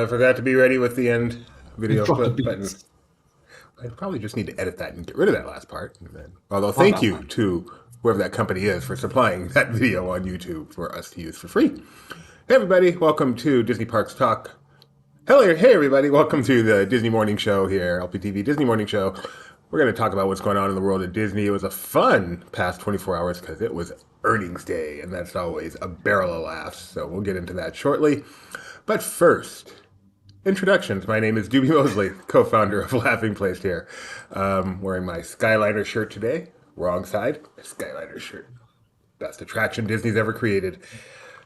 Forgot to be ready with the end video clip button. I probably just need to edit that and get rid of that last part. Although, thank you to whoever that company is for supplying that video on YouTube for us to use for free. Hey, everybody. Welcome to Disney Parks Talk. Hey, everybody. Welcome to the Disney Morning Show here, LPTV Disney Morning Show. We're going to talk about what's going on in the world of Disney. It was a fun past 24 hours because it was earnings day, and that's always a barrel of laughs. So we'll get into that shortly. But first, introductions. My name is Doobie Mosley, co-founder of Laughing Place here. Wearing my Skyliner shirt today. Wrong side. Skyliner shirt. Best attraction Disney's ever created,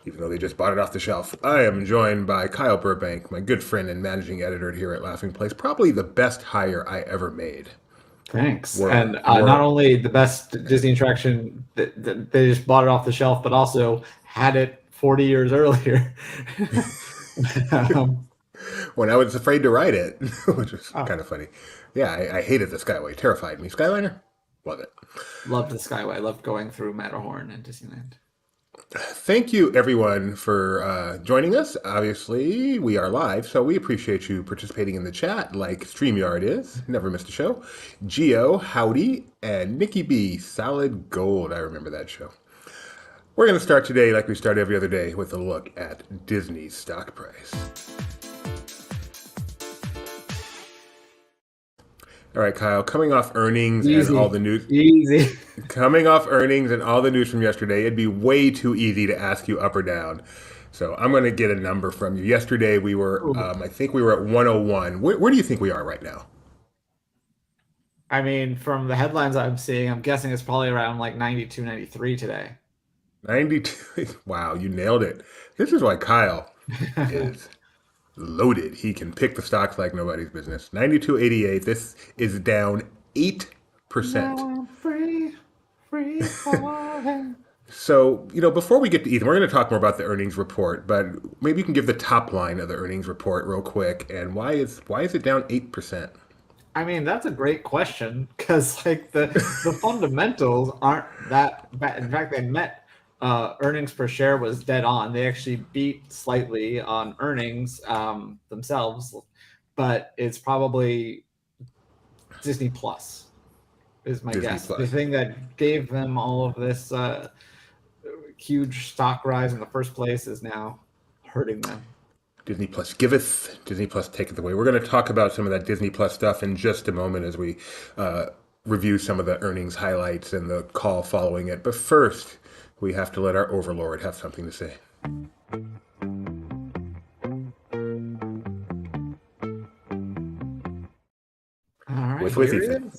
even though they just bought it off the shelf. I am joined by Kyle Burbank, my good friend and managing editor here at Laughing Place. Probably the best hire I ever made. Thanks. Not only the best Disney attraction that they just bought it off the shelf, but also had it 40 years earlier. When I was afraid to ride it, which was kind of funny. Yeah, I hated the Skyway. Terrified me. Skyliner? Love it. Loved the Skyway. Loved going through Matterhorn and Disneyland. Thank you, everyone, for joining us. Obviously, we are live, so we appreciate you participating in the chat like StreamYard is. Never missed a show. Geo, howdy, and Nikki B, Solid Gold. I remember that show. We're going to start today, like we start every other day, with a look at Disney's stock price. All right, Kyle, coming off earnings and all the news. Coming off earnings and all the news from yesterday, it'd be way too easy to ask you up or down. So I'm going to get a number from you. Yesterday, we were, I think we were at 101. Where do you think we are right now? I mean, from the headlines I'm seeing, I'm guessing it's probably around like 92, 93 today. 92. Wow, you nailed it. This is why Kyle is loaded. He can pick the stocks like nobody's business. 92.88. This is down 8%. Now I'm free falling. So, before we get to Ethan, we're going to talk more about the earnings report, but maybe you can give the top line of the earnings report real quick. And why is it down 8%? I mean, that's a great question because the fundamentals aren't that bad. In fact, they met. Earnings per share was dead on. They actually beat slightly on earnings themselves, but it's probably Disney Plus is my guess. The thing that gave them all of this huge stock rise in the first place is now hurting them. Disney Plus giveth, Disney Plus taketh away. We're going to talk about some of that Disney Plus stuff in just a moment as we review some of the earnings highlights and the call following it. But first, we have to let our overlord have something to say. All right, with Ethan.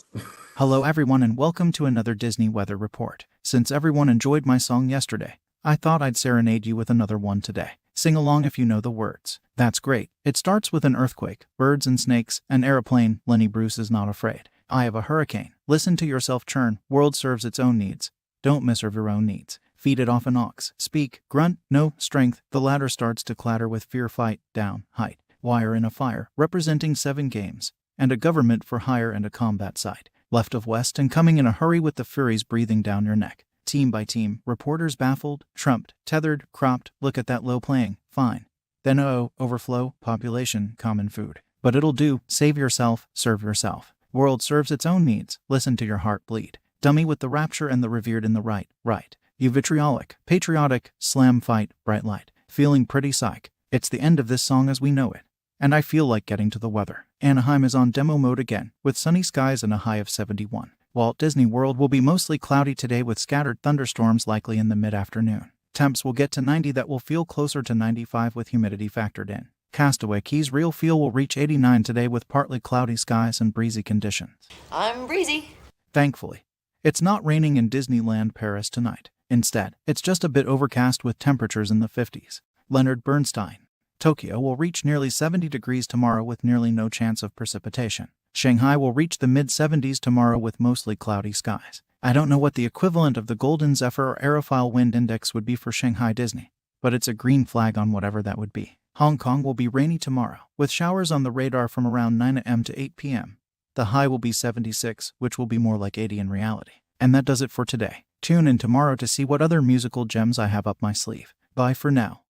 Hello, everyone, and welcome to another Disney Weather Report. Since everyone enjoyed my song yesterday, I thought I'd serenade you with another one today. Sing along if you know the words. That's great. It starts with an earthquake, birds and snakes, an airplane, Lenny Bruce is not afraid. I have a hurricane. Listen to yourself churn. World serves its own needs. Don't misserve your own needs. Feed it off an ox. Speak, grunt, no, strength. The ladder starts to clatter with fear, fight, down, height. Wire in a fire, representing 7 games. And a government for hire and a combat site. Left of west and coming in a hurry with the furies breathing down your neck. Team by team, reporters baffled, trumped, tethered, cropped, look at that low playing, fine. Then overflow, population, common food. But it'll do, save yourself, serve yourself. World serves its own needs, listen to your heart bleed. Dummy with the rapture and the revered in the right. You vitriolic, patriotic, slam fight, bright light. Feeling pretty psych. It's the end of this song as we know it. And I feel like getting to the weather. Anaheim is on demo mode again, with sunny skies and a high of 71. Walt Disney World will be mostly cloudy today with scattered thunderstorms likely in the mid-afternoon. Temps will get to 90 that will feel closer to 95 with humidity factored in. Castaway Cay's real feel will reach 89 today with partly cloudy skies and breezy conditions. I'm breezy. Thankfully, it's not raining in Disneyland Paris tonight. Instead, it's just a bit overcast with temperatures in the 50s. Leonard Bernstein. Tokyo will reach nearly 70 degrees tomorrow with nearly no chance of precipitation. Shanghai will reach the mid-70s tomorrow with mostly cloudy skies. I don't know what the equivalent of the Golden Zephyr or Aerophile Wind Index would be for Shanghai Disney, but it's a green flag on whatever that would be. Hong Kong will be rainy tomorrow, with showers on the radar from around 9 a.m. to 8 p.m. The high will be 76, which will be more like 80 in reality. And that does it for today. Tune in tomorrow to see what other musical gems I have up my sleeve. Bye for now.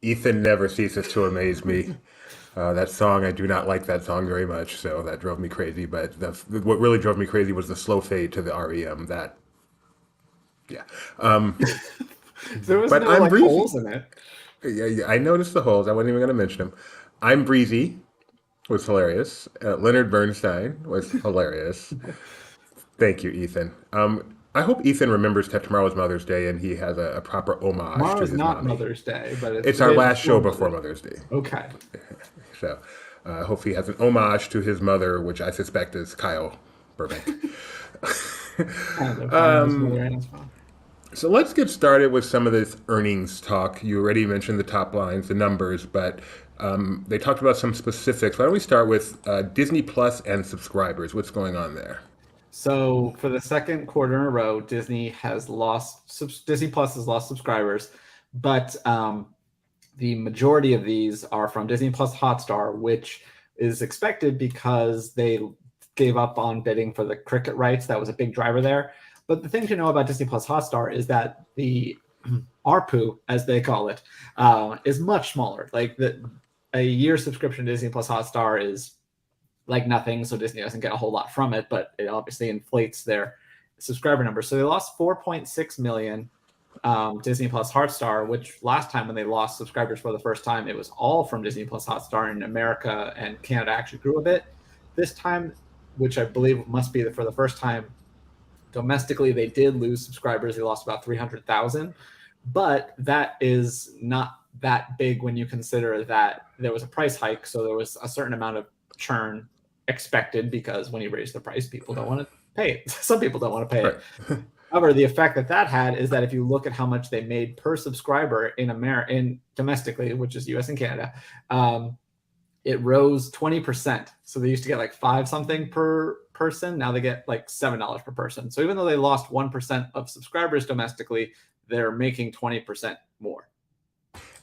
Ethan never ceases to amaze me. That song, I do not like that song very much, so that drove me crazy. But what really drove me crazy was the slow fade to the REM. That, yeah. There was But no I'm like breezy. holes in it. Yeah, I noticed the holes. I wasn't even going to mention them. I'm breezy was hilarious. Leonard Bernstein was hilarious. Thank you, Ethan. I hope Ethan remembers that tomorrow's Mother's Day and he has a proper homage Tomorrow to is his not mommy. Mother's Day, but it's It's the our day last show before before Mother's Mother's Day. Day. Okay. So hope he has an homage to his mother, which I suspect is Kyle Burbank. Kind of. I am his mother and his father. So let's get started with some of this earnings talk. You already mentioned the top lines, the numbers, but they talked about some specifics. Why don't we start with Disney Plus and subscribers? What's going on there? So for the second quarter in a row, Disney Plus has lost subscribers, but the majority of these are from Disney Plus Hotstar, which is expected because they gave up on bidding for the cricket rights. That was a big driver there. But the thing to know about Disney Plus Hotstar is that the ARPU, as they call it, is much smaller. Like a year subscription to Disney Plus Hotstar is like nothing, so Disney doesn't get a whole lot from it, but it obviously inflates their subscriber numbers. So they lost 4.6 million Disney Plus Hotstar, which last time when they lost subscribers for the first time, it was all from Disney Plus Hotstar, and America and Canada actually grew a bit. This time, which I believe must be for the first time domestically, they did lose subscribers. They lost about 300,000, but that is not that big when you consider that there was a price hike, so there was a certain amount of churn expected because when you raise the price, people don't want to pay it. Some people don't want to pay it. Right. However, the effect that had is that if you look at how much they made per subscriber in domestically, which is US and Canada, it rose 20%. So they used to get like 5 something per person. Now they get like $7 per person. So even though they lost 1% of subscribers domestically, they're making 20% more.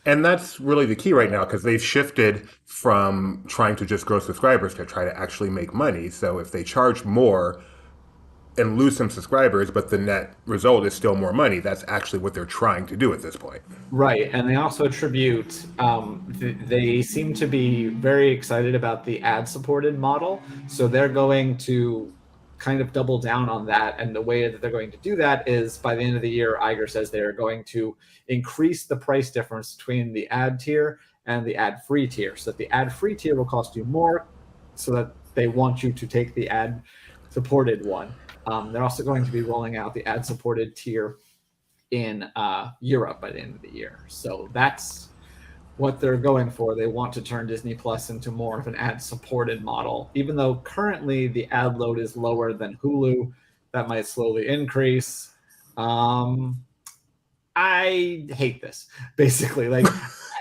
And that's really the key right now because they've shifted from trying to just grow subscribers to try to actually make money. So if they charge more and lose some subscribers, but the net result is still more money, that's actually what they're trying to do at this point. Right. And they also attribute, they seem to be very excited about the ad supported model. So they're going to kind of double down on that. And the way that they're going to do that is by the end of the year, Iger says they're going to increase the price difference between the ad tier and the ad free tier. So that the ad free tier will cost you more, so that they want you to take the ad supported one. They're also going to be rolling out the ad supported tier in Europe by the end of the year. So that's what they're going for. They want to turn Disney Plus into more of an ad-supported model. Even though currently the ad load is lower than Hulu, that might slowly increase. I hate this, basically. Like,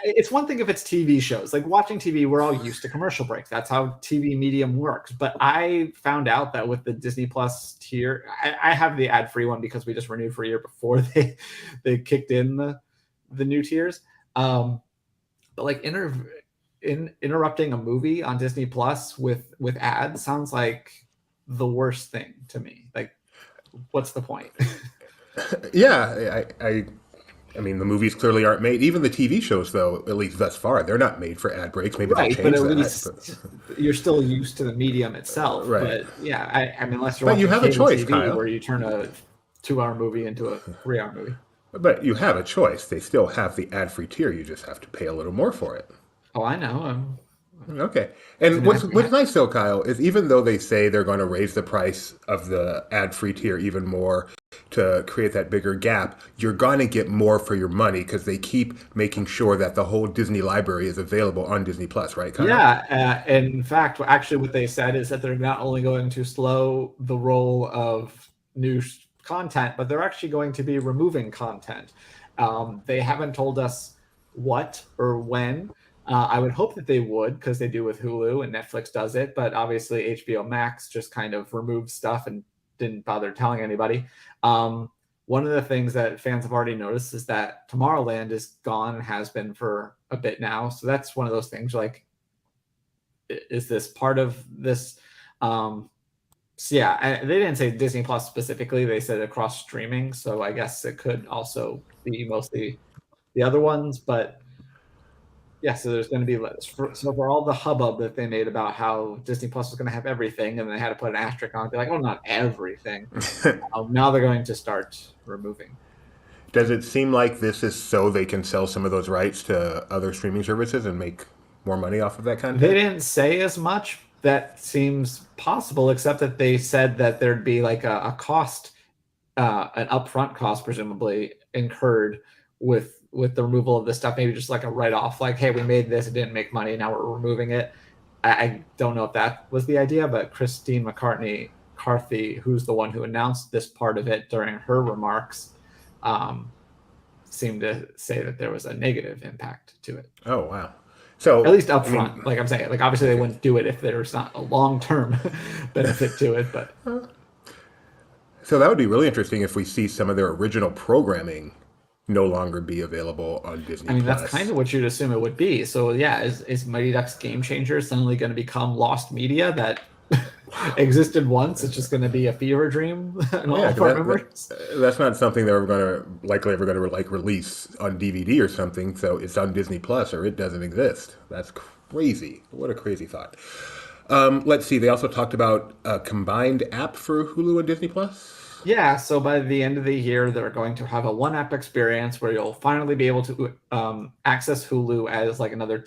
it's one thing if it's TV shows. Like watching TV, we're all used to commercial breaks. That's how TV medium works. But I found out that with the Disney Plus tier, I have the ad-free one because we just renewed for a year before they kicked in the new tiers. But like interrupting a movie on Disney Plus with ads sounds like the worst thing to me. Like, what's the point? Yeah, I mean, the movies clearly aren't made. Even the TV shows, though, at least thus far, they're not made for ad breaks. Maybe they'll Right, change but at that. least you're still used to the medium itself. Right. But yeah, I mean, unless you're But you watching have a cable choice, TV, Kyle. where you turn a 2-hour movie into a 3-hour movie. But you have a choice. They still have the ad-free tier. You just have to pay a little more for it. Oh, I know. Okay. And what's nice though, Kyle, is even though they say they're going to raise the price of the ad-free tier even more to create that bigger gap, you're going to get more for your money because they keep making sure that the whole Disney library is available on Disney Plus, right, Kyle? Yeah. In fact, actually, what they said is that they're not only going to slow the roll of new content, but they're actually going to be removing content. They haven't told us what or when. I would hope that they would, because they do with Hulu and Netflix does it, but obviously HBO Max just kind of removed stuff and didn't bother telling anybody. One of the things that fans have already noticed is that Tomorrowland is gone and has been for a bit now. So that's one of those things like, is this part of this? So yeah, they didn't say Disney Plus specifically. They said across streaming. So I guess it could also be mostly the other ones, but Yeah, so there's going to be less. So for all the hubbub that they made about how Disney Plus was going to have everything, and they had to put an asterisk on it, be like, oh, not everything. Now they're going to start removing. Does it seem like this is so they can sell some of those rights to other streaming services and make more money off of that content? They didn't say as much. That seems possible, except that they said that there'd be like a cost, an upfront cost, presumably incurred with the removal of this stuff. Maybe just like a write off, like, hey, we made this, it didn't make money, now we're removing it. I don't know if that was the idea, but Christine McCarthy, who's the one who announced this part of it during her remarks, seemed to say that there was a negative impact to it. Oh, wow. So at least up front, like I'm saying, like obviously they wouldn't do it if there's not a long-term benefit to it, but so that would be really interesting if we see some of their original programming no longer be available on Disney. I mean, that's kind of what you'd assume it would be. So yeah, is Mighty Ducks Game Changer suddenly going to become lost media that existed once? It's just going to be a fever dream and all of our memories. That's not something they're going to likely ever going to like release on DVD or something. So it's on Disney Plus or it doesn't exist. That's crazy. What a crazy thought. Let's see. They also talked about a combined app for Hulu and Disney Plus. Yeah, so by the end of the year, they're going to have a one-app experience where you'll finally be able to access Hulu as like another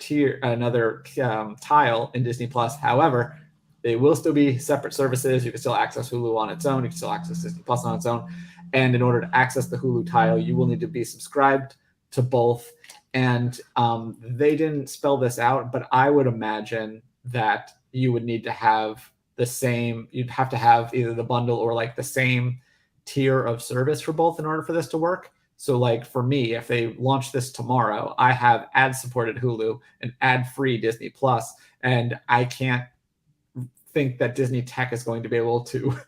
tile in Disney Plus. However, they will still be separate services. You can still access Hulu on its own. You can still access Disney Plus on its own. And in order to access the Hulu tile, you will need to be subscribed to both. And they didn't spell this out, but I would imagine that you would need to have you'd have to have either the bundle or like the same tier of service for both in order for this to work. So like for me, if they launch this tomorrow, I have ad-supported Hulu and ad-free Disney Plus, and I can't think that Disney Tech is going to be able to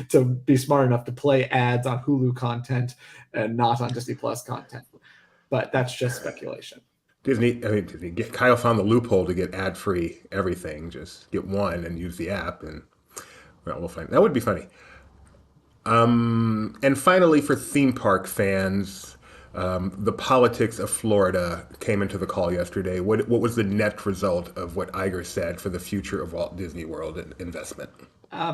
to be smart enough to play ads on Hulu content and not on Disney Plus content. But that's just speculation. Kyle found the loophole to get ad-free everything. Just get one and use the app, and well, we'll find. That would be funny. And finally, for theme park fans, the politics of Florida came into the call yesterday. What was the net result of what Iger said for the future of Walt Disney World investment?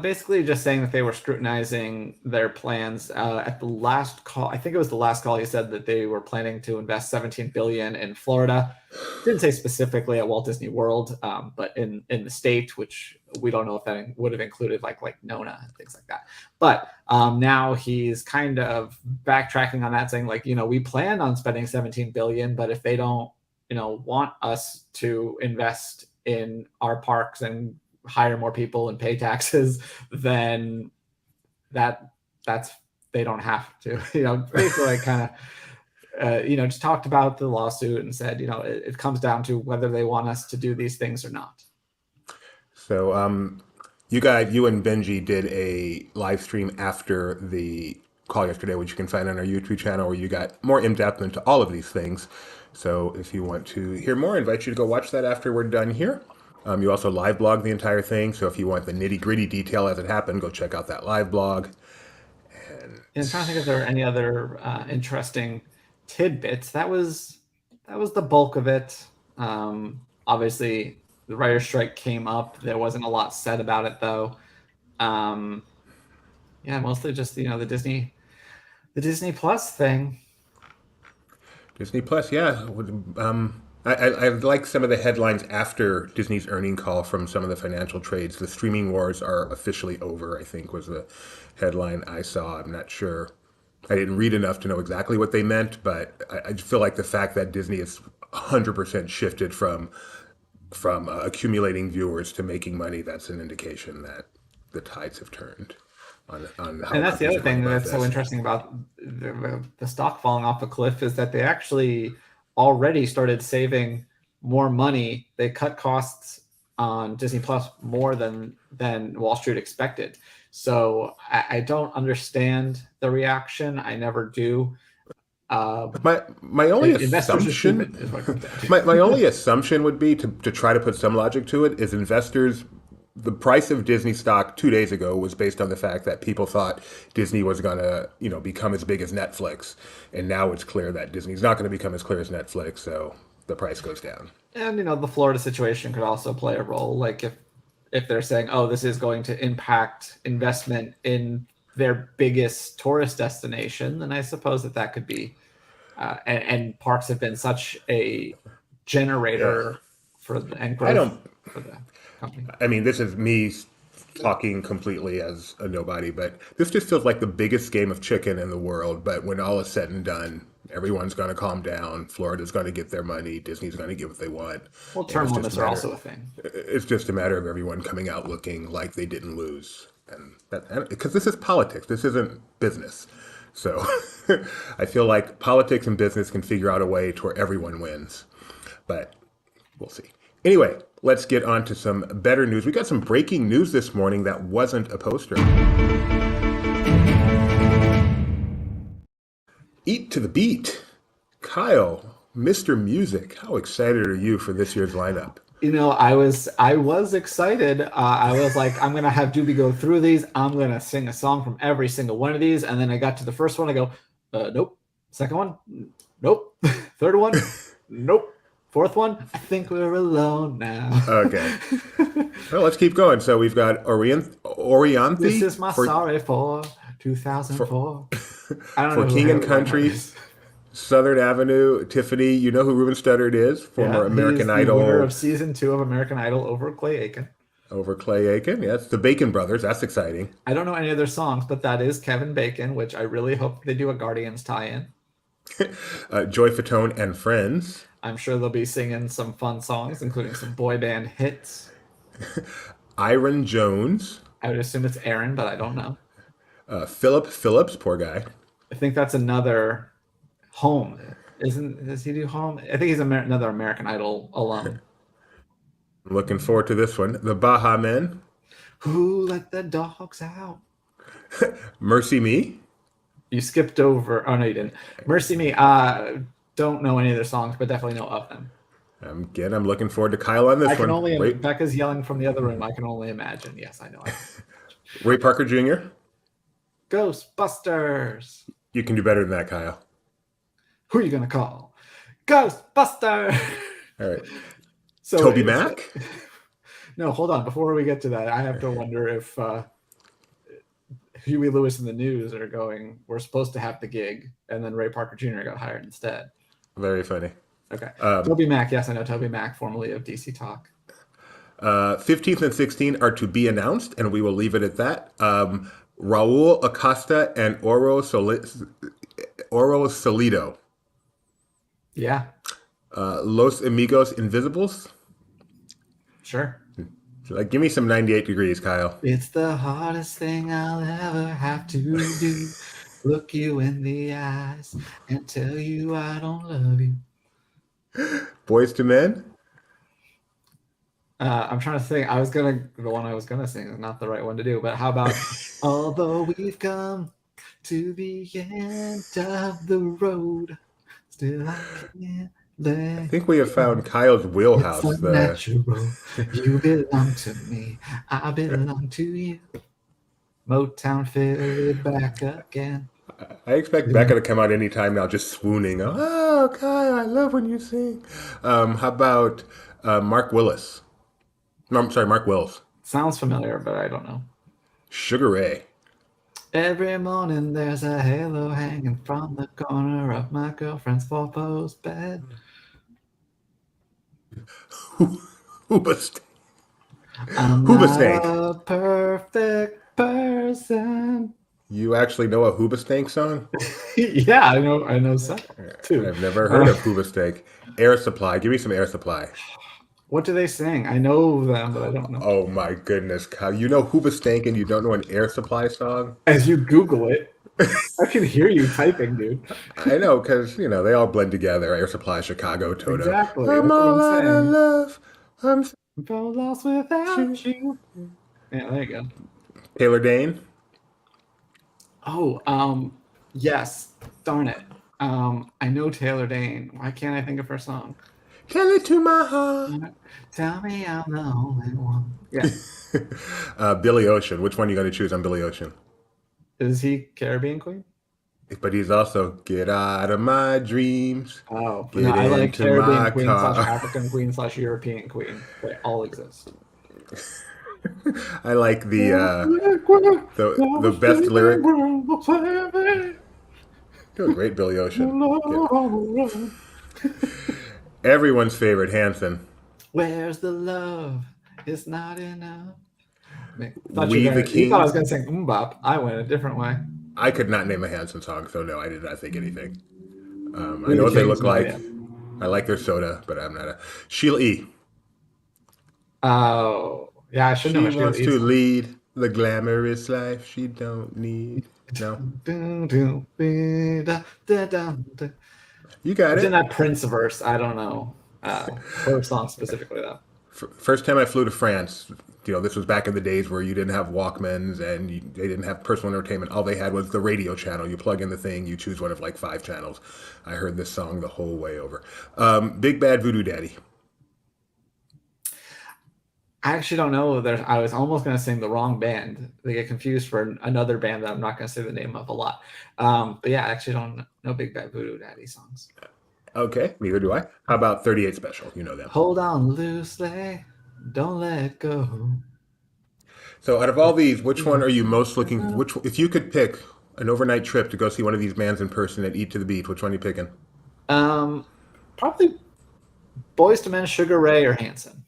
Basically just saying that they were scrutinizing their plans. At the last call, I think it was the last call, he said that they were planning to invest $17 billion in Florida. Didn't say specifically at Walt Disney World, but in the state, which we don't know if that would have included like Nona and things like that. But now he's kind of backtracking on that, saying like, we plan on spending $17 billion, but if they don't, want us to invest in our parks and hire more people and pay taxes, then that's they don't have to. Basically kind of just talked about the lawsuit and said, it comes down to whether they want us to do these things or not. So you and Benji did a live stream after the call yesterday, which you can find on our YouTube channel, where you got more in-depth into all of these things. So if you want to hear more, I invite you to go watch that after we're done here. You also live blog the entire thing, so if you want the nitty-gritty detail as it happened, go check out that live blog. And I'm trying to think if there are any other interesting tidbits. That was the bulk of it. Obviously, the writer's strike came up. There wasn't a lot said about it, though. Mostly just the Disney Plus thing. Disney Plus, yeah. I like some of the headlines after Disney's earning call from some of the financial trades. The streaming wars are officially over, I think, was the headline I saw. I'm not sure. I didn't read enough to know exactly what they meant, but I feel like the fact that Disney is 100% shifted from accumulating viewers to making money, that's an indication that the tides have turned. On how, and that's the other thing that's so interesting about the stock falling off a cliff is that they actually already started saving more money. They cut costs on Disney Plus more than Wall Street expected. So I don't understand the reaction. I never do. My only assumption my only assumption would be to try to put some logic to it is investors. The price of Disney stock 2 days ago was based on the fact that people thought Disney was going to, become as big as Netflix. And now it's clear that Disney's not going to become as clear as Netflix. So the price goes down. And the Florida situation could also play a role. Like if they're saying, oh, this is going to impact investment in their biggest tourist destination, then I suppose that could be. And parks have been such a generator for the growth for the company. I mean, this is me talking completely as a nobody, but this just feels like the biggest game of chicken in the world. But when all is said and done, everyone's going to calm down. Florida's going to get their money. Disney's going to get what they want. Well, term limits are also a thing. It's just a matter of everyone coming out looking like they didn't lose. And because this is politics, this isn't business. So I feel like politics and business can figure out a way to where everyone wins. But we'll see. Anyway, let's get on to some better news. We got some breaking news this morning that wasn't a poster. Eat to the beat. Kyle, Mr. Music, how excited are you for this year's lineup? I was excited. I was like, I'm gonna have Doobie go through these. I'm gonna sing a song from every single one of these. And then I got to the first one. I go, nope. Second one, nope. Third one, nope. Fourth one, I think we're alone now. Okay. Well, let's keep going. So we've got Orianthe. This is my sorry for 2004. I don't know for King and Country. Southern Avenue, Tiffany, you know who Ruben Studdard is? Former American Idol. Winner of season 2 of American Idol over Clay Aiken. Over Clay Aiken, yes. The Bacon Brothers, that's exciting. I don't know any of their songs, but that is Kevin Bacon, which I really hope they do a Guardians tie-in. Joy Fatone and Friends. I'm sure they'll be singing some fun songs, including some boy band hits. Iron Jones. I would assume it's Aaron, but I don't know. Philip Phillips, poor guy. I think that's another Home. Does he do Home? I think he's another American Idol alum. I'm looking forward to this one. The Baha Men. Who let the dogs out? Mercy Me. You skipped over. Oh, no, you didn't. Mercy Me. Don't know any of their songs, but definitely know of them. Again, I'm looking forward to Kyle on this one. I can only. Becca's yelling from the other room. I can only imagine. Yes, I know. Ray Parker Jr. Ghostbusters. You can do better than that, Kyle. Who are you going to call? Ghostbuster! All right. So Toby Mac? No, hold on. Before we get to that, I have to wonder if Huey Lewis and the News are going, we're supposed to have the gig, and then Ray Parker Jr. got hired instead. Very funny. Okay. Toby Mac. Yes, I know Toby Mac, formerly of DC Talk. 15th and 16th are to be announced, and we will leave it at that. Raul Acosta and Oro Solido. Yeah. Los Amigos Invisibles. Sure. Give me some 98 Degrees, Kyle. It's the hardest thing I'll ever have to do. Look you in the eyes and tell you I don't love you. Boys to Men. I'm trying to think. The one I was gonna sing is not the right one to do. But how about although we've come to the end of the road, still I can't let. I think we have found Kyle's wheelhouse. It's unnatural. You belong to me. I belong to you. Motown Philly back again. I expect Becca to come out anytime now, just swooning. Oh, Kyle, I love when you sing. How about Mark Willis? No, I'm sorry, Mark Wills. Sounds familiar, but I don't know. Sugar Ray. Every morning there's a halo hanging from the corner of my girlfriend's four-post bed. Hoobastank. I'm not a perfect person. You actually know a Hoobastank song? Yeah, I know some too. I've never heard of Hoobastank. Air Supply. Give me some Air Supply. What do they sing? I know them, but I don't know. Oh my goodness, Kyle. You know Hoobastank and you don't know an Air Supply song? As you Google it, I can hear you typing, dude. I know, because, they all blend together. Air Supply, Chicago, Toto. Exactly. I'm all out of love. I'm so lost without you. Yeah, there you go. Taylor Dane. Oh, yes. Darn it. I know Taylor Dane. Why can't I think of her song? Tell it to my heart. Tell me I'm the only one. Yeah. Billy Ocean. Which one are you going to choose on Billy Ocean? Is he Caribbean Queen? but he's also get out of my dreams, Oh, but no, get I like into Caribbean my Queen / car. African Queen / European Queen. They all exist. I like the best lyric. Doing great, Billy Ocean. Get everyone's favorite Hanson. Where's the love? It's not enough. We the You thought I was King. gonna sing Bop. I went a different way. I could not name a Hanson song, so no, I did not think anything. I We know the what they King's look not like. in. I like their soda, but I'm not a Sheila E. Oh, yeah, I should know She what Sheila wants E's to song. lead the glamorous life she don't need. No, you got It's in it. that Prince verse. I don't know her song specifically though. First time I flew to France, this was back in the days where you didn't have Walkmans and they didn't have personal entertainment. All they had was the radio channel. You plug in the thing, you choose one of like 5 channels. I heard this song the whole way over. Big Bad Voodoo Daddy. I actually don't know. I was almost going to sing the wrong band. They get confused for another band that I'm not going to say the name of a lot. But yeah, I actually don't know Big Bad Voodoo Daddy songs. Okay, neither do I. How about 38 Special? You know them. Hold on loosely, don't let go. So out of all these, which one are you most looking? If you could pick an overnight trip to go see one of these bands in person and eat to the beat, which one are you picking? Probably Boys to Men, Sugar Ray, or Hanson.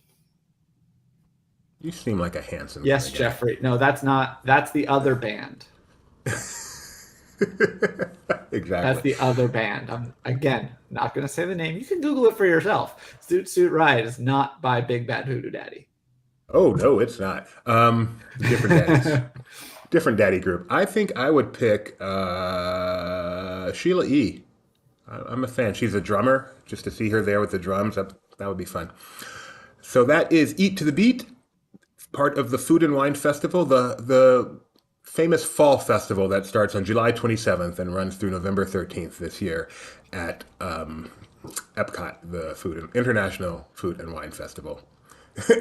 You seem like a Hanson. Yes, kind of Jeffrey. No, that's not. That's the other band. Exactly. That's the other band. I'm again not going to say the name. You can Google it for yourself. Suit Suit Riot is not by Big Bad Voodoo Daddy. Oh no, it's not. Different daddies. Different daddy group. I think I would pick Sheila E. I'm a fan. She's a drummer. Just to see her there with the drums, that would be fun. So that is Eat to the Beat, part of the Food and Wine Festival, the famous fall festival that starts on July 27th and runs through November 13th this year at Epcot, the International Food and Wine Festival.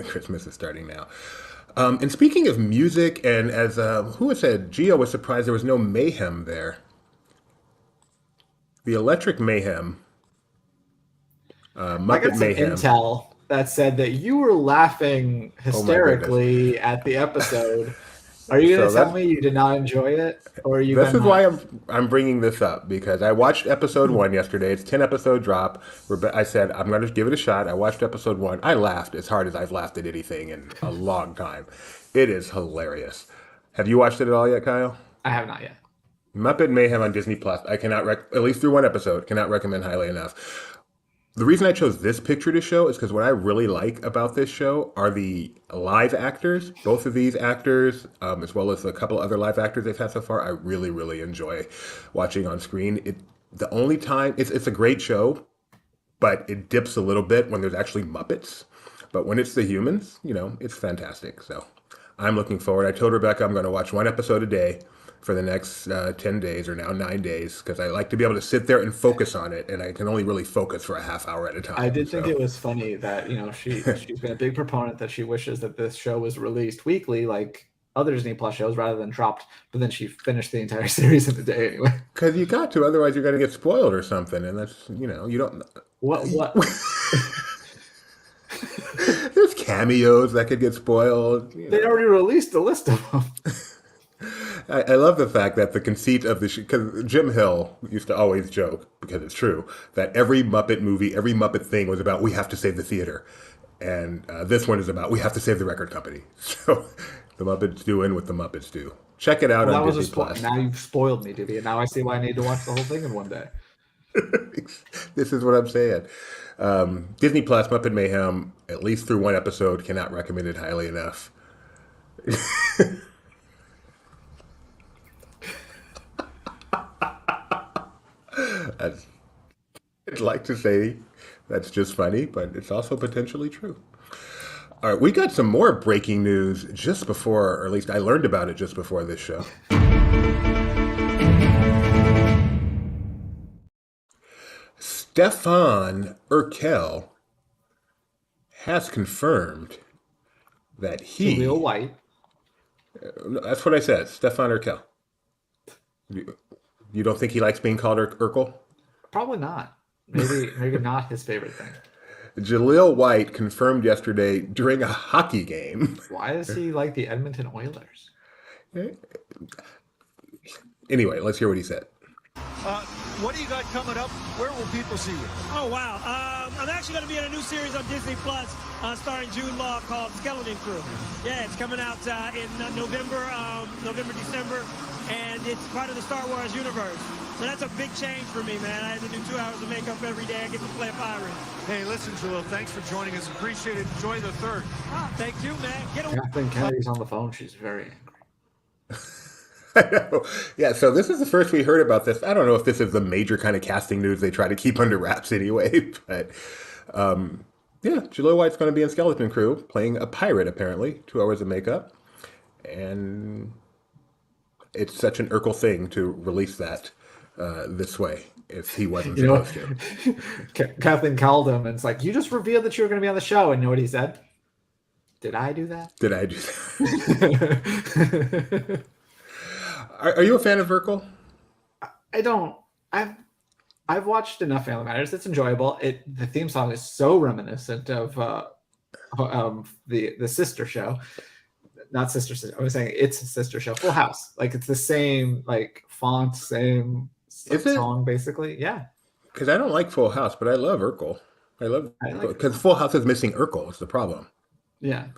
Christmas is starting now. And speaking of music, and as who had said, Gio was surprised there was no Mayhem there. The Electric Mayhem, I Muppet got some Mayhem. intel that said that you were laughing hysterically at the episode. Are you going to tell me you did not enjoy it, or are you? This is why I'm bringing this up, because I watched episode 1 yesterday. It's 10 episode drop. I said I'm going to give it a shot. I watched episode 1. I laughed as hard as I've laughed at anything in a long time. It is hilarious. Have you watched it at all yet, Kyle? I have not yet. Muppet Mayhem on Disney Plus. I cannot at least through 1 episode. Cannot recommend highly enough. The reason I chose this picture to show is because what I really like about this show are the live actors. Both of these actors, as well as a couple other live actors they've had so far, I really, really enjoy watching on screen. The only time it's a great show, but it dips a little bit when there's actually Muppets. But when it's the humans, it's fantastic. So I'm looking forward. I told Rebecca I'm going to watch 1 episode a day for the next 10 days, or now 9 days, because I like to be able to sit there and focus on it, and I can only really focus for a half hour at a time. I did think it was funny that she's been a big proponent that she wishes that this show was released weekly like other Disney Plus shows rather than dropped, but then she finished the entire series in a day anyway. Because you got to, otherwise you're going to get spoiled or something, and that's you don't. What? There's cameos that could get spoiled. They already released a list of them. I love the fact that the conceit of the show, because Jim Hill used to always joke, because it's true, that every Muppet movie, every Muppet thing was about we have to save the theater. And this one is about we have to save the record company. So the Muppets doing what the Muppets do. Check it out on Disney Plus. Now you've spoiled me, Divya. Now I see why I need to watch the whole thing in one day. This is what I'm saying. Disney Plus, Muppet Mayhem, at least through 1 episode, cannot recommend it highly enough. I'd like to say that's just funny, but it's also potentially true. All right, we got some more breaking news just before, or at least I learned about it just before this show. Stefan Urkel has confirmed that he... Real white. That's what I said, Stefan Urkel. You don't think he likes being called Urkel? Probably not. Maybe not his favorite thing. Jaleel White confirmed yesterday during a hockey game. Why is he like the Edmonton Oilers? Anyway, let's hear what he said. What do you got coming up? Where will people see you? Oh, wow. I'm actually going to be in a new series on Disney Plus starring Jude Law called Skeleton Crew. Yeah, it's coming out in November, December, and it's part of the Star Wars universe. So that's a big change for me, man. I had to do 2 hours of makeup every day. I get to play a pirate. Hey, listen, Jalil, thanks for joining us. Appreciate it. Enjoy the third. Oh, thank you, man. Get away. Kathleen Kennedy's on the phone. She's very angry. I know. Yeah, so this is the first we heard about this. I don't know if this is the major kind of casting news they try to keep under wraps anyway, but yeah, Jaleel White's going to be in Skeleton Crew playing a pirate, apparently. 2 hours of makeup. And it's such an Urkel thing to release that this way if he wasn't supposed to. Kathleen called him and it's like, you just revealed that you were going to be on the show. And you know what he said? Did I do that? Did I do that? Are you a fan of Urkel? I don't. I've watched enough Family Matters. It's enjoyable. The theme song is so reminiscent of the sister show. Not sister. I was saying it's a sister show. Full House. Like it's the same like font, same song basically. Yeah. Because I don't like Full House, but I love Urkel. I love because Full House is missing Urkel. It's the problem. Yeah.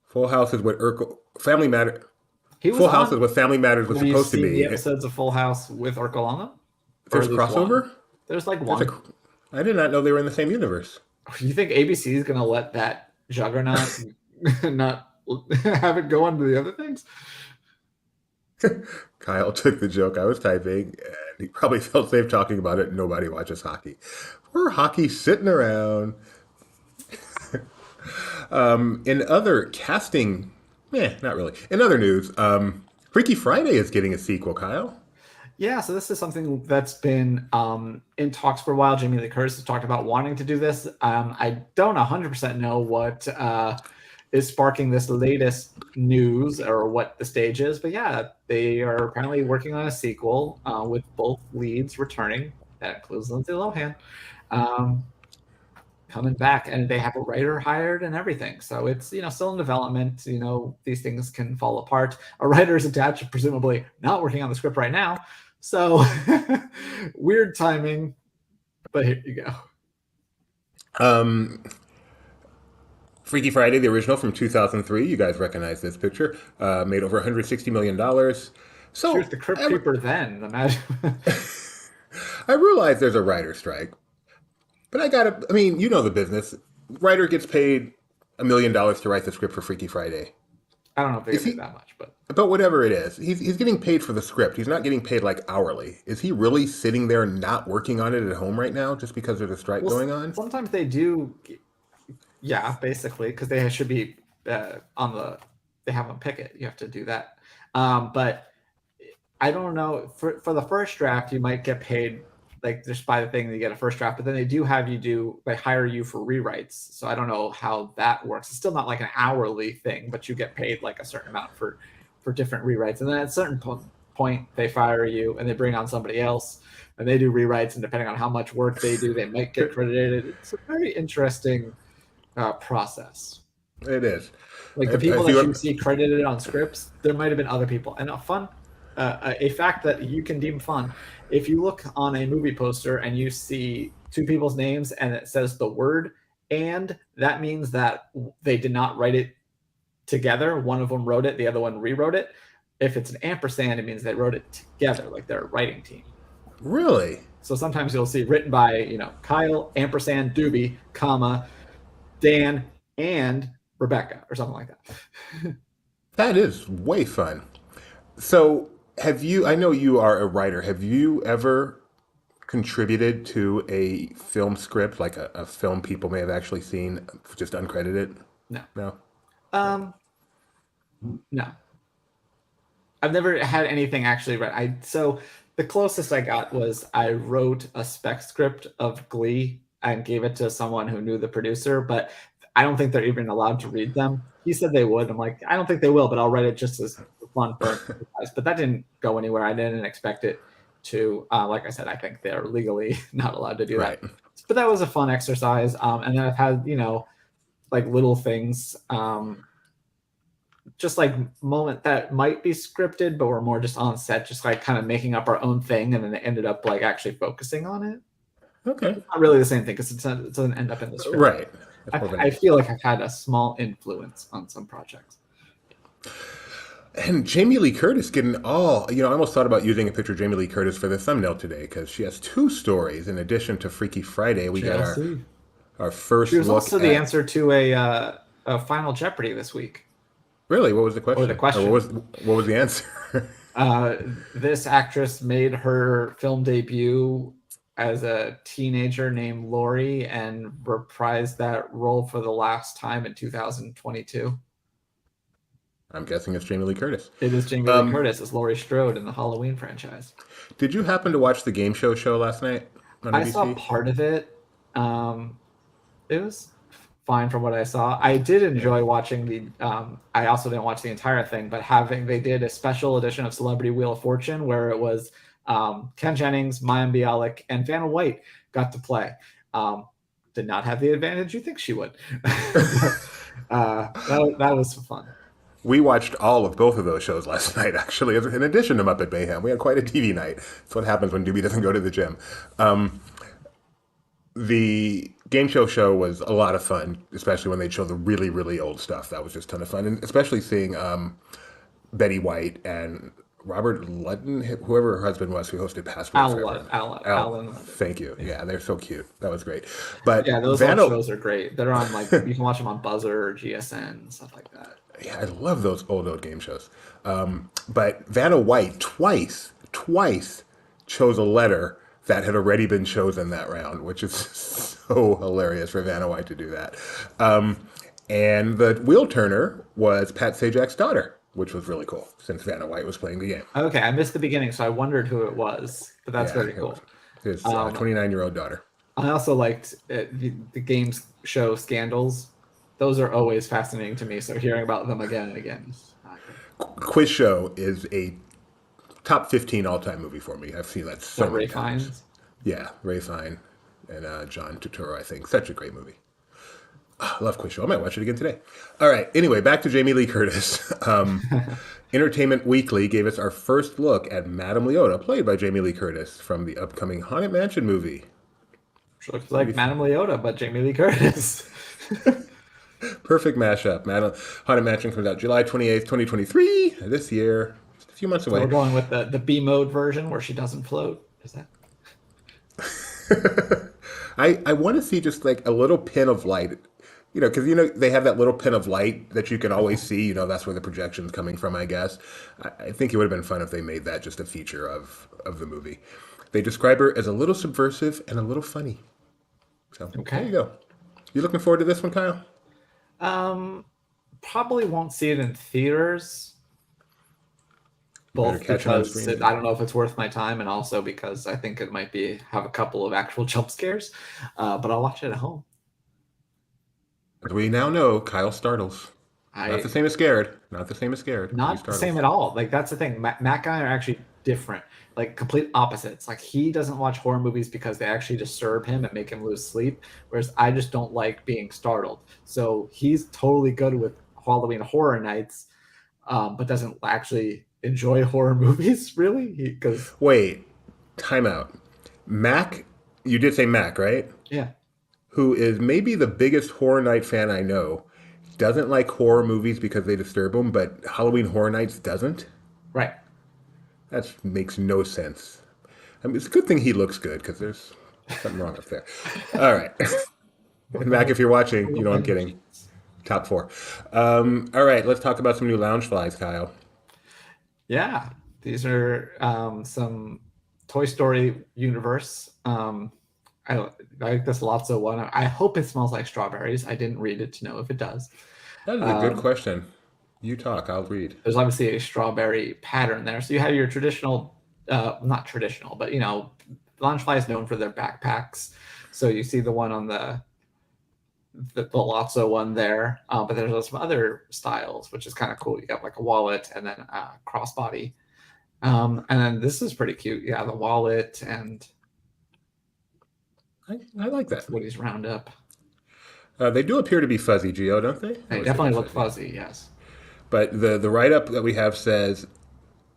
Full House is what Urkel. Family Matters. Full House is what Family Matters was supposed to be. The episodes of Full House with Urkel on them. There's crossover. One. There's like one. I did not know they were in the same universe. You think ABC is going to let that juggernaut not have it go on to the other things? Kyle took the joke I was typing, and he probably felt safe talking about it. Nobody watches hockey. Poor hockey sitting around. In other casting, not really. In other news, Freaky Friday is getting a sequel, Kyle. Yeah, so this is something that's been in talks for a while. Jamie Lee Curtis has talked about wanting to do this. I don't 100% know what is sparking this latest news or what the stage is, but yeah, they are apparently working on a sequel with both leads returning. That includes Lindsay Lohan coming back, and they have a writer hired and everything. So it's still in development. These things can fall apart. A writer is attached, presumably not working on the script right now. So weird timing, but here you go. Freaky Friday, the original from 2003. You guys recognize this picture. Made over $160 million. So here's the Crypt Keeper then. Imagine. I realize there's a writer strike, but you know the business. Writer gets paid $1 million to write the script for Freaky Friday. I don't know if they get paid that much, but whatever it is, he's getting paid for the script. He's not getting paid like hourly. Is he really sitting there not working on it at home right now just because there's a strike going on? Sometimes they do, yeah, basically, because they should be they have them pick it. You have to do that. But I don't know. For the first draft, you might get paid like just by the thing that you get a first draft, but then they do have they hire you for rewrites. So I don't know how that works. It's still not like an hourly thing, but you get paid like a certain amount for different rewrites. And then at a certain point, they fire you and they bring on somebody else and they do rewrites. And depending on how much work they do, they might get credited. It's a very interesting process. It is. Like the people that you see credited on scripts, there might have been other people. And a fact that you can deem fun, if you look on a movie poster and you see two people's names and it says the word "and," that means that they did not write it together. One of them wrote it, the other one rewrote it. If it's an ampersand, it means they wrote it together, like they're a writing team. Really? So sometimes you'll see written by, Kyle, ampersand, Doobie, comma, Dan, and Rebecca, or something like that. That is way fun. So I know you are a writer. Have you ever contributed to a film script, like a film people may have actually seen, just uncredited? No. No. I've never had anything actually read. So the closest I got was I wrote a spec script of Glee and gave it to someone who knew the producer, but I don't think they're even allowed to read them. He said they would. I'm like, I don't think they will, but I'll write it just as fun for guys. But that didn't go anywhere. I didn't expect it too. Like I said, I think they're legally not allowed to do Right. that. But that was a fun exercise. And then I've had, like little things, just like moment that might be scripted, but we're more just on set, just like kind of making up our own thing, and then it ended up like actually focusing on it. Okay. It's not really the same thing because it doesn't end up in the script. Right. I feel like I've had a small influence on some projects. And Jamie Lee Curtis getting all, I almost thought about using a picture of Jamie Lee Curtis for the thumbnail today because she has 2 stories. In addition to Freaky Friday, we got our first She was look also the answer to a Final Jeopardy this week. Really? What was the question? Or the question. Or what was the answer? This actress made her film debut as a teenager named Lori and reprised that role for the last time in 2022. I'm guessing it's Jamie Lee Curtis. It is Jamie Lee Curtis as Laurie Strode in the Halloween franchise. Did you happen to watch the game show last night on I ABC? saw part of it. It was fine from what I saw. I did enjoy watching the. I also didn't watch the entire thing, but they did a special edition of Celebrity Wheel of Fortune where it was Ken Jennings, Mayim Bialik, and Vanna White got to play. Did not have the advantage you think she would. That was fun. We watched all of both of those shows last night, actually, in addition to Muppet Mayhem. We had quite a TV night. That's what happens when Doobie doesn't go to the gym. The game show was a lot of fun, especially when they show the really, really old stuff. That was just a ton of fun, and especially seeing Betty White and Robert Ludden, whoever her husband was, who hosted Passport. Alan. Thank you. Yeah, they're so cute. That was great. But yeah, those old shows are great. They're on you can watch them on Buzzer or GSN and stuff like that. Yeah, I love those old game shows. But Vanna White twice chose a letter that had already been chosen that round, which is so hilarious for Vanna White to do that. And the wheel turner was Pat Sajak's daughter, which was really cool since Vanna White was playing the game. Okay, I missed the beginning, so I wondered who it was, but that's very cool. His 29-year-old daughter. I also liked the games show Scandals. Those are always fascinating to me, so hearing about them again and again. Quiz Show is a top 15 all-time movie for me. I've seen that so many times. Fiennes? Yeah, Ray Fiennes and John Turturro, I think. Such a great movie. I love Quiz Show. I might watch it again today. All right. Anyway, back to Jamie Lee Curtis. Entertainment Weekly gave us our first look at Madame Leota, played by Jamie Lee Curtis, from the upcoming Haunted Mansion movie. Which looks like Madame Leota, but Jamie Lee Curtis. Perfect mashup. Haunted Mansion comes out July 28th, 2023, this year. Just a few months away. So we're going with the B mode version where she doesn't float. Is that? I want to see just like a little pin of light, because they have that little pin of light that you can always see. That's where the projection's coming from, I guess. I think it would have been fun if they made that just a feature of the movie. They describe her as a little subversive and a little funny. So There you go. You looking forward to this one, Kyle? Probably won't see it in theaters. Both because I don't know if it's worth my time, and also because I think it might have a couple of actual jump scares. But I'll watch it at home. As we now know, Kyle startles. Not the same as scared. Not the same as scared. Not the same at all. Like that's the thing. Matt and I are actually different. Like complete opposites. Like he doesn't watch horror movies because they actually disturb him and make him lose sleep, whereas I just don't like being startled. So he's totally good with Halloween Horror Nights, but doesn't actually enjoy horror movies really. Wait, time out. Mac, you did say Mac, right? Yeah. Who is maybe the biggest Horror Night fan I know. Doesn't like horror movies because they disturb him, but Halloween Horror Nights doesn't? Right. That makes no sense. I mean, it's a good thing he looks good because there's something wrong up there. All right. And Mac, if you're watching, I'm kidding. Top 4. All right, let's talk about some new Loungeflies, Kyle. Yeah, these are some Toy Story universe. I like this Lotso one. I hope it smells like strawberries. I didn't read it to know if it does. That is a good question. You talk, I'll read. There's obviously a strawberry pattern there. So you have your traditional, not traditional, but Loungefly is known for their backpacks. So you see the one on the Lotso one there, but there's some other styles, which is kind of cool. You got like a wallet and then a crossbody. And then this is pretty cute. Yeah, the wallet and I like that. Woody's Roundup. They do appear to be fuzzy, Geo, don't they? They definitely look fuzzy, yes. But the write-up that we have says,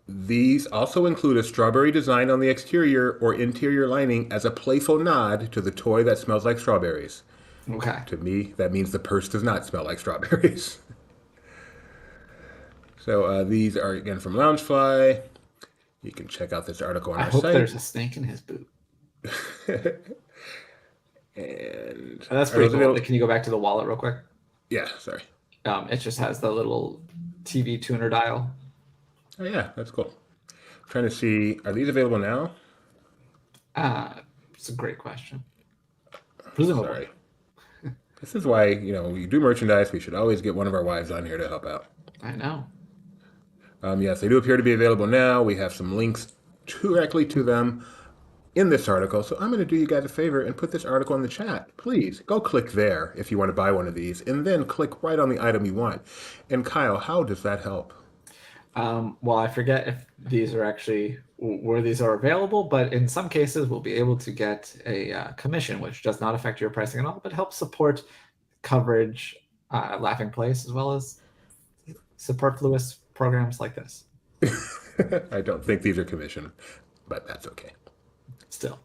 these also include a strawberry design on the exterior or interior lining as a playful nod to the toy that smells like strawberries. Okay. To me, that means the purse does not smell like strawberries. So these are, again, from Loungefly. You can check out this article on I our hope site. there's a snake in his boot. And that's pretty cool. Can you go back to the wallet real quick? Yeah, sorry. It just has the little TV tuner dial. Oh yeah, that's cool. I'm trying to see, are these available now? It's a great question. Presumably. Sorry. This is why, we do merchandise. We should always get one of our wives on here to help out. I know. Yes, they do appear to be available now. We have some links directly to them in this article. So I'm going to do you guys a favor and put this article in the chat. Please go click there if you want to buy one of these, and then click right on the item you want. And Kyle, how does that help? Well, I forget if these are actually where these are available, but in some cases we'll be able to get a commission, which does not affect your pricing at all, but helps support coverage at Laughing Place, as well as superfluous programs like this. I don't think these are commissioned, but that's okay. Still,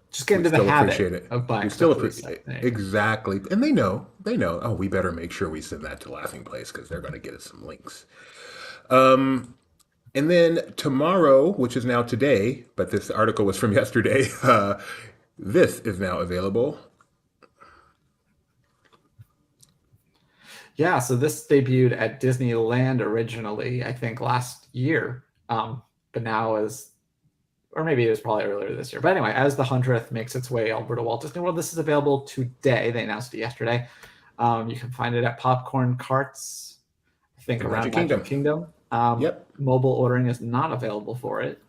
just get into the habit of buying. We still appreciate it. Exactly. And they know, oh, we better make sure we send that to Laughing Place because they're going to get us some links. And then tomorrow, which is now today, but this article was from yesterday, this is now available. Yeah, so this debuted at Disneyland originally, I think last year, but now or maybe it was probably earlier this year. But anyway, as the 100th makes its way over to Walt Disney World, this is available today. They announced it yesterday. You can find it at Popcorn Carts, I think around Magic Kingdom. Yep. Mobile ordering is not available for it.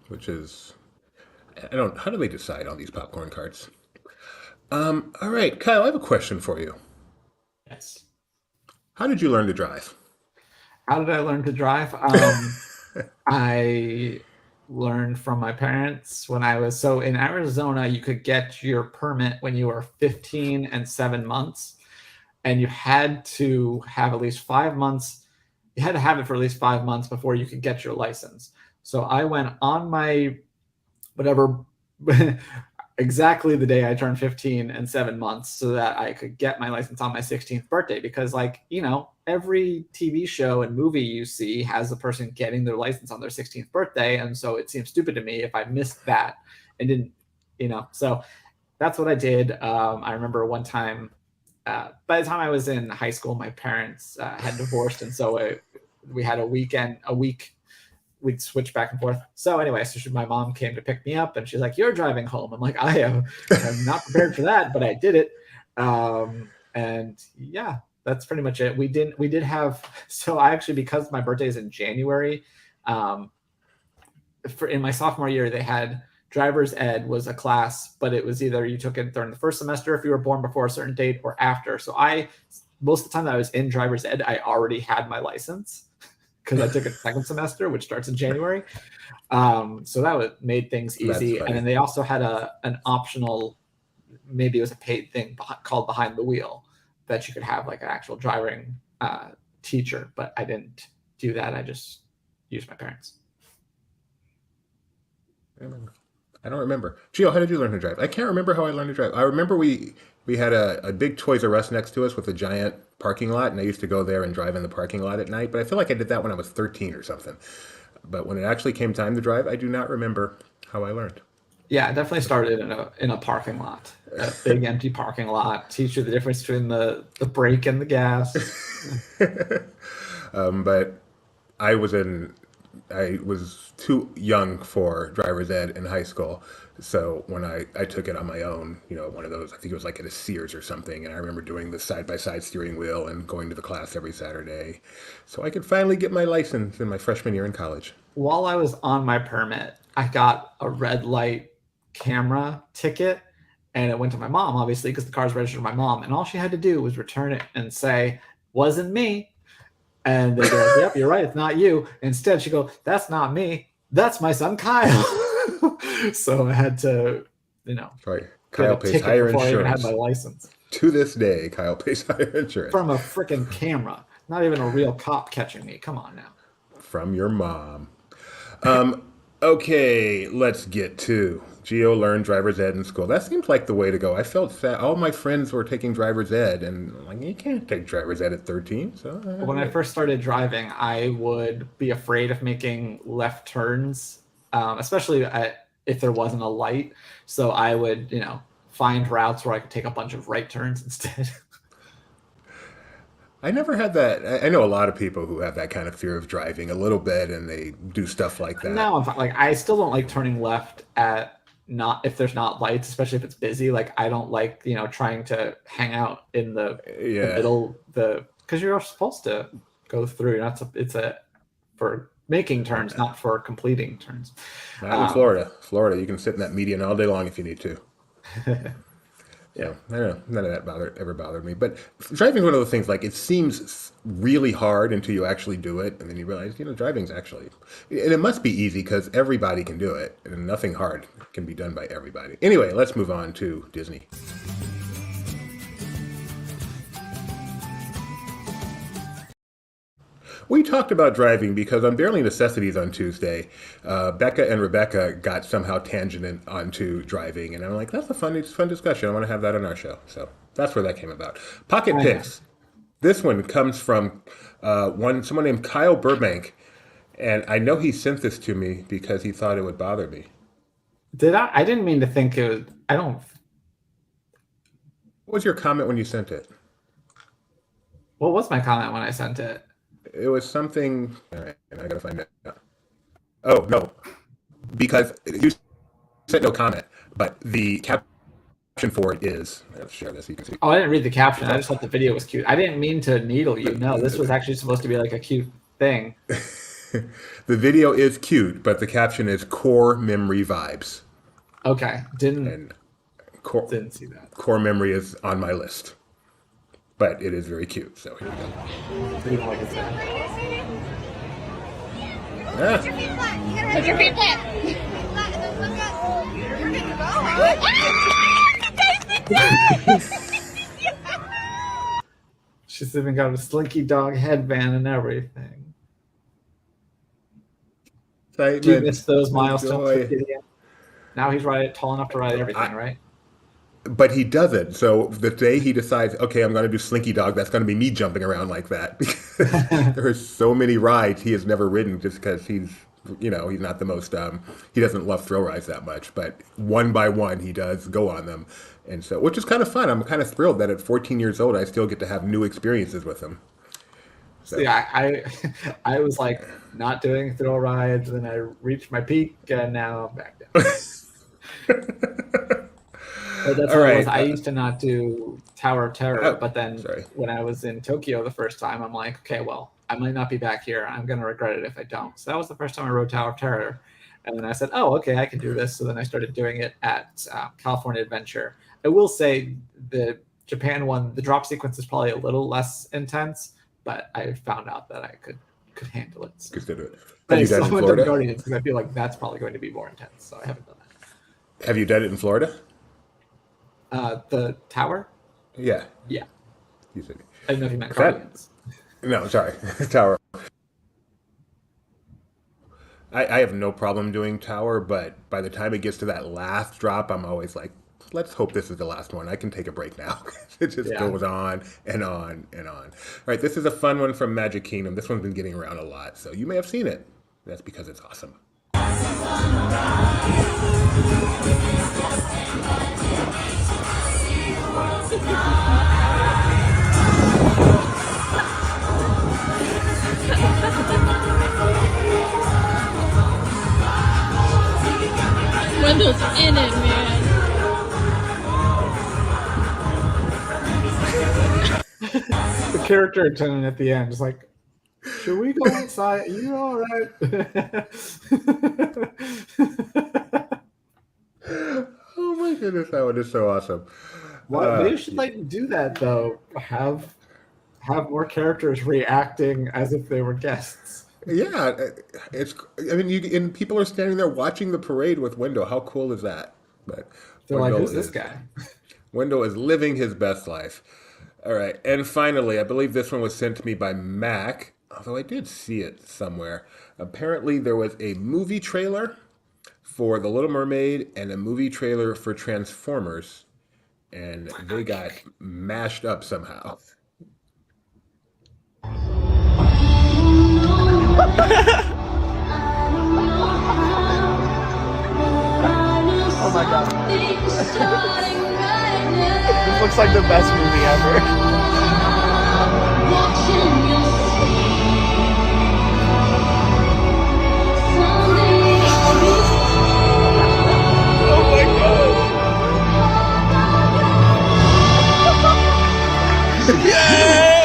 Which is, how do they decide on these popcorn carts? All right, Kyle, I have a question for you. Yes. How did you learn to drive? How did I learn to drive? I learned from my parents when I was, so in Arizona, you could get your permit when you were 15 and 7 months. And you had to have at least 5 months. You had to have it for at least 5 months before you could get your license. So I went on my whatever exactly the day I turned 15 and 7 months so that I could get my license on my 16th birthday. Because every TV show and movie you see has a person getting their license on their 16th birthday. And so it seems stupid to me if I missed that and didn't, so that's what I did. I remember one time, by the time I was in high school, my parents had divorced. And so we had a week, we'd switch back and forth. So anyway, my mom came to pick me up and she's like, "You're driving home." I'm like, I'm not prepared for that, but I did it. And yeah, that's pretty much it. We did have, so I actually, because my birthday is in January, in my sophomore year, they had driver's ed was a class, but it was either you took it during the first semester if you were born before a certain date or after. So most of the time that I was in driver's ed, I already had my license because I took it second semester, which starts in January. So that made things easy. And then they also had an optional, maybe it was a paid thing called Behind the Wheel that you could have like an actual driving teacher, but I didn't do that. I just used my parents. I don't remember. Gio, how did you learn to drive? I can't remember how I learned to drive. I remember we had a big Toys R Us next to us with a giant parking lot, and I used to go there and drive in the parking lot at night, but I feel like I did that when I was 13 or something. But when it actually came time to drive, I do not remember how I learned. Yeah, I definitely started in a parking lot, a big empty parking lot. Teach you the difference between the brake and the gas. But I was too young for driver's ed in high school. So when I took it on my own, one of those, I think it was like at a Sears or something. And I remember doing the side-by-side steering wheel and going to the class every Saturday. So I could finally get my license in my freshman year in college. While I was on my permit, I got a red light camera ticket. And it went to my mom, obviously, because the car's registered to my mom. And all she had to do was return it and say, "Wasn't me." And they go, yep, you're right, it's not you. Instead, she go, that's not me. That's my son, Kyle. So I had to, Sorry, Kyle pays higher before I even had insurance. my license. To this day, Kyle pays higher insurance. From a freaking camera. Not even a real cop catching me. Come on now. From your mom. Okay, let's get to Geo learned driver's ed in school. That seems like the way to go. I felt sad. All my friends were taking driver's ed, and I'm like, you can't take driver's ed at 13. So when I first started driving, I would be afraid of making left turns, especially if there wasn't a light. So I would, find routes where I could take a bunch of right turns instead. I never had that. I know a lot of people who have that kind of fear of driving a little bit, and they do stuff like that. Now I'm fine. Like, I still don't like turning left if there's not lights, especially if it's busy. Like, I don't like trying to hang out in the middle, because you're supposed to go through. It's for making turns, not for completing turns. Not in Florida. Florida, you can sit in that median all day long if you need to. Yeah, I don't know. None of that ever bothered me. But driving is one of those things, like, it seems really hard until you actually do it. And then you realize, driving's actually, and it must be easy because everybody can do it. And nothing hard can be done by everybody. Anyway, let's move on to Disney. We talked about driving because on Barely Necessities on Tuesday, Becca and Rebecca got somehow tangented onto driving, and I'm like, that's a fun discussion. I want to have that on our show. So that's where that came about. Pocket Picks. This one comes from someone named Kyle Burbank, and I know he sent this to me because he thought it would bother me. Did I? I didn't mean to think it was. I don't. What was your comment when you sent it? What was my comment when I sent it? It was something. All right, and I gotta find it. Oh no, because you said no comment, but the caption for it is. Let's share this so you can see. Oh, I didn't read the caption. I just thought the video was cute. I didn't mean to needle you. No, this was actually supposed to be like a cute thing. The video is cute, but the caption is core memory vibes. Okay, didn't see that. Core memory is on my list, but it is very cute. So here we go. Put your feet flat. Put your feet flat. Flat and then look up. You're good to go. She's even got a Slinky Dog headband and everything. Excitement, do you miss those milestones? joy. Now he's tall enough to ride everything, right? But he doesn't. So the day he decides, okay, I'm going to do Slinky Dog, that's going to be me jumping around like that. There are so many rides he has never ridden just because he's not the most, he doesn't love thrill rides that much. But one by one, he does go on them. And so, which is kind of fun. I'm kind of thrilled that at 14 years old, I still get to have new experiences with him. So. Yeah, I was like not doing thrill rides, and then I reached my peak, and now I'm back down. But that's what it was. I used to not do Tower of Terror, but then when I was in Tokyo the first time, I'm like, okay, well, I might not be back here. I'm going to regret it if I don't. So that was the first time I rode Tower of Terror. And then I said, oh, okay, I can do this. So then I started doing it at California Adventure. I will say the Japan one, the drop sequence is probably a little less intense, but I found out that I could handle it. So. Could do it. But I still haven't done Guardians because I feel like that's probably going to be more intense. So I haven't done that. Have you done it in Florida? The tower? Yeah. Yeah. You said I didn't know if you meant Guardians. No, sorry. Tower. I have no problem doing Tower, but by the time it gets to that last drop, I'm always like, let's hope this is the last one. I can take a break now. It just goes on and on and on. All right, this is a fun one from Magic Kingdom. This one's been getting around a lot, so you may have seen it. That's because it's awesome. Wendell's in it, man. The character attendant at the end is like, should we go inside? Are you all right? Oh my goodness, that one is so awesome. Well, maybe you should do that though. Have have more characters reacting as if they were guests. Yeah, it's. I mean, and people are standing there watching the parade with Wendell. How cool is that? But They're like, "Who's this guy?" Wendell is living his best life. All right, and finally, I believe this one was sent to me by Mac, although I did see it somewhere. Apparently, there was a movie trailer for The Little Mermaid and a movie trailer for Transformers, and they got mashed up somehow. Oh my god. This looks like the best movie ever. Oh my god. Yeah!